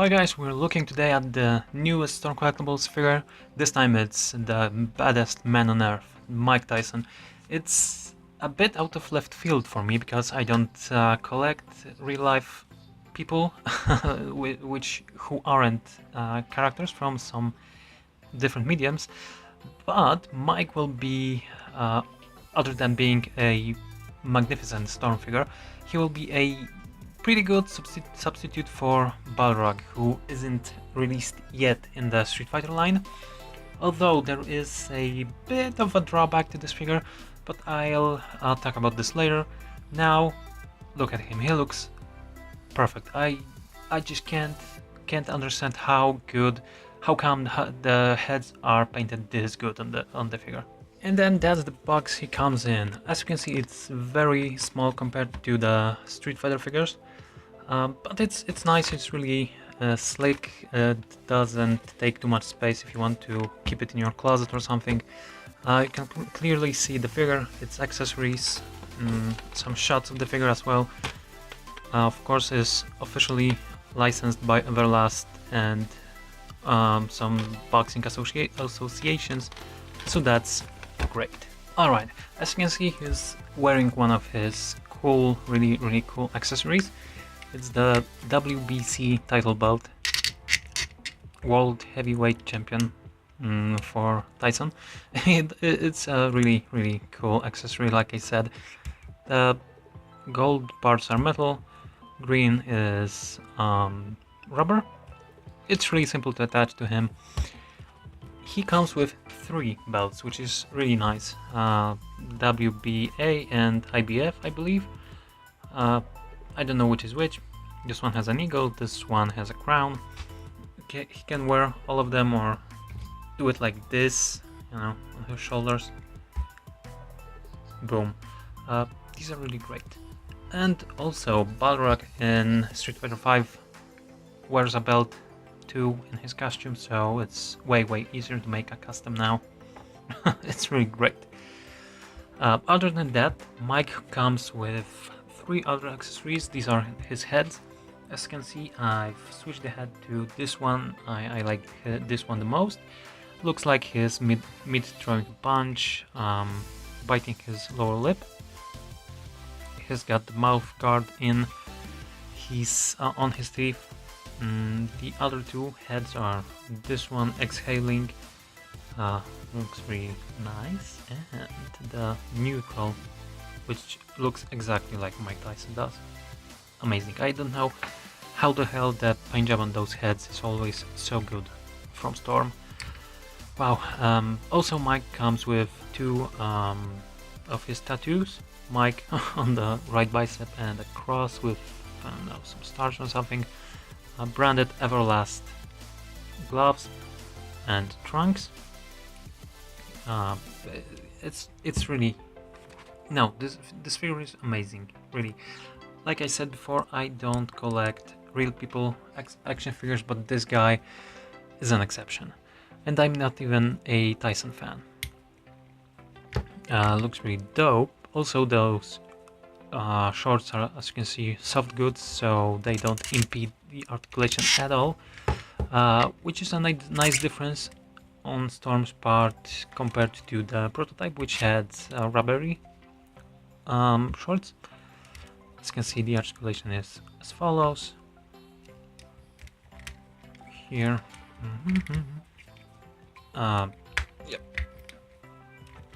Hi guys, we're looking today at the newest Storm Collectibles figure. This time it's the baddest man on earth, Mike Tyson. It's a bit out of left field for me because I don't collect real life people who aren't characters from some different mediums, but Mike will be, other than being a magnificent Storm figure, he will be a pretty good substitute for Balrog, who isn't released yet in the Street Fighter line, although there is a bit of a drawback to this figure, but I'll talk about this later. Now, look at him, he looks perfect. I just can't understand how come the heads are painted this good on the figure. And then that's the box he comes in. As you can see, it's very small compared to the Street Fighter figures, but it's nice. It's really slick. It doesn't take too much space if you want to keep it in your closet or something. You can clearly see the figure, its accessories, some shots of the figure as well. Of course, is officially licensed by Everlast and some boxing associations, so that's great. Alright, as you can see, he's wearing one of his cool, really cool accessories. It's the WBC title belt, World Heavyweight Champion for Tyson. It's a really cool accessory, like I said. The gold parts are metal, green is rubber. It's really simple to attach to him. He comes with 3 belts, which is really nice. WBA and IBF, I believe. I don't know which is which. This one has an eagle, this one has a crown. Okay, he can wear all of them or do it like this, you know, on his shoulders. Boom. These are really great. And also, Balrog in Street Fighter V wears a belt too in his costume, so it's way easier to make a custom now. It's really great. Other than that, Mike comes with 3 other accessories. These are his heads. As you can see, I've switched the head to this one. I like this one the most. Looks like his mid throwing a punch, biting his lower lip. He's got the mouth guard in. He's on his teeth. The other 2 heads are this one exhaling, looks really nice, and the neutral, which looks exactly like Mike Tyson does. Amazing. I don't know how the hell the paint job on those heads is always so good from Storm. Wow. Also, Mike comes with 2 of his tattoos. Mike on the right bicep and a cross with, I don't know, some stars or something. Branded Everlast gloves and trunks. It's really, no, this figure is amazing, really. Like I said before, I don't collect real people action figures, but this guy is an exception, and I'm not even a Tyson fan. Looks really dope. Also, those shorts are, as you can see, soft goods, so they don't impede the articulation at all, which is a nice difference on Storm's part compared to the prototype, which had rubbery shorts. As you can see, the articulation is as follows. Here, yep,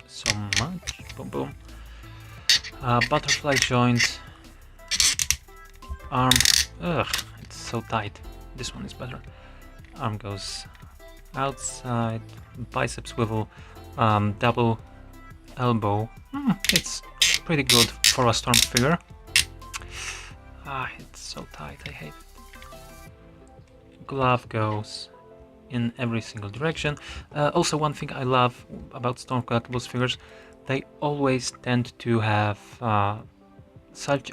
so much, boom. Butterfly joint, arm, it's so tight. This one is better. Arm goes outside, bicep swivel, double elbow. It's pretty good for a Storm figure. It's so tight, I hate it. Glove goes in every single direction. Also, one thing I love about Storm Collectibles figures, they always tend to have such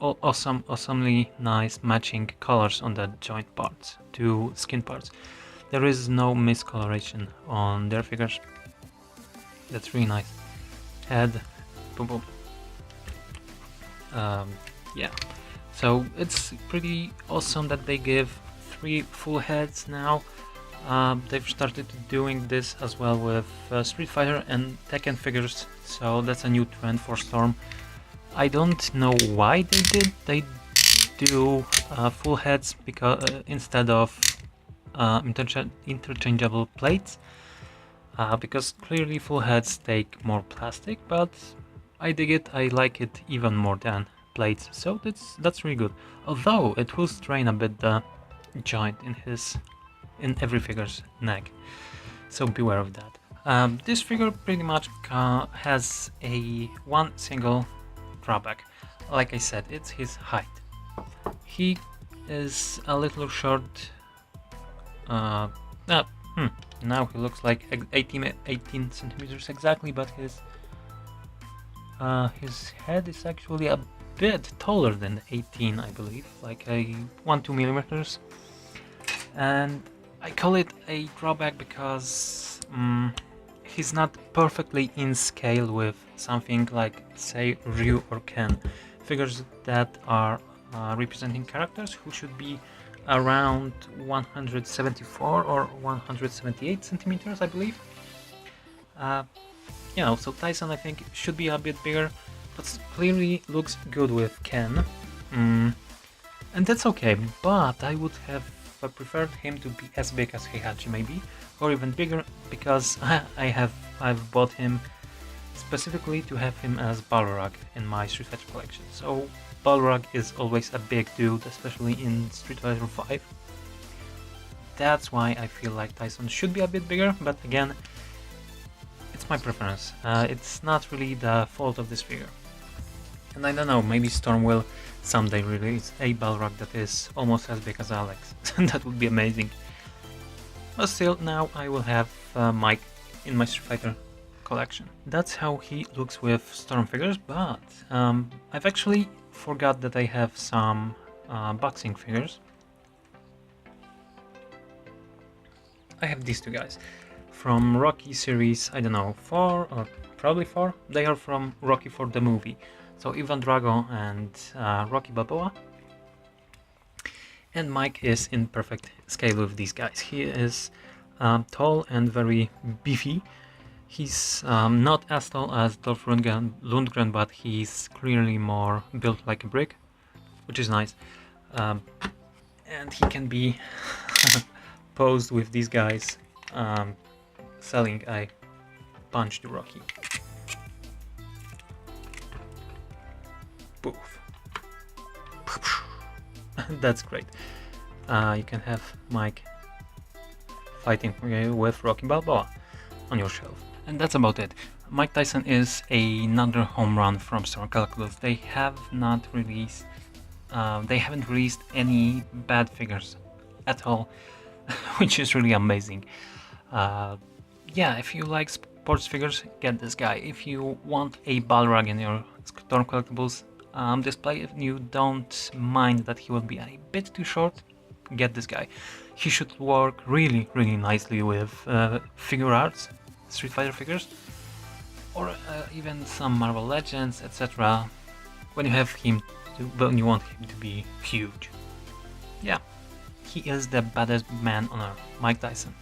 awesomely nice matching colors on the joint parts to skin parts. There is no miscoloration on their figures. That's really nice. Head, boom. Yeah, so it's pretty awesome that they give 3 full heads now. They've started doing this as well with Street Fighter and Tekken figures, so that's a new trend for Storm. I don't know why they did. They do full heads because instead of interchangeable plates, because clearly full heads take more plastic, but I dig it. I like it even more than plates, so that's really good. Although it will strain a bit the joint in every figure's neck, so beware of that. This figure pretty much has one single drawback. Like I said, it's his height. He is a little short. Now he looks like 18 centimeters exactly, but his head is actually a bit taller than 18, I believe, like 1-2 millimeters. And I call it a drawback because he's not perfectly in scale with something like, say, Ryu or Ken, figures that are representing characters who should be around 174 or 178 centimeters, I believe. So Tyson, I think, should be a bit bigger, but clearly looks good with Ken. And that's okay, but I would have preferred him to be as big as Heihachi maybe, or even bigger, because I've bought him specifically to have him as Balrog in my Street Fighter collection. So Balrog is always a big dude, especially in Street Fighter 5. That's why I feel like Tyson should be a bit bigger, but again, it's my preference. It's not really the fault of this figure. And I don't know, maybe Storm will someday release a Balrog that is almost as big as Alex. That would be amazing. But still, now I will have Mike in my Street Fighter collection. That's how he looks with Storm figures, but I've actually forgot that I have some boxing figures. I have these two guys from Rocky series, I don't know, 4 or probably 4. They are from Rocky for the movie. So Ivan Drago and Rocky Balboa. And Mike is in perfect scale with these guys. He is tall and very beefy. He's not as tall as Dolph Lundgren, but he's clearly more built like a brick, which is nice. And he can be posed with these guys selling a punch to Rocky. Poof. That's great. You can have Mike fighting with Rocky Balboa on your shelf. And that's about it. Mike Tyson is another home run from Storm Collectibles. They haven't released any bad figures at all, which is really amazing. If you like sports figures, get this guy. If you want a Balrog in your Storm Collectibles display, if you don't mind that he will be a bit too short, get this guy. He should work really, really nicely with figure arts, Street Fighter figures, or even some Marvel Legends, etc. When you have him, when you want him to be huge. Yeah, he is the baddest man on earth, Mike Tyson.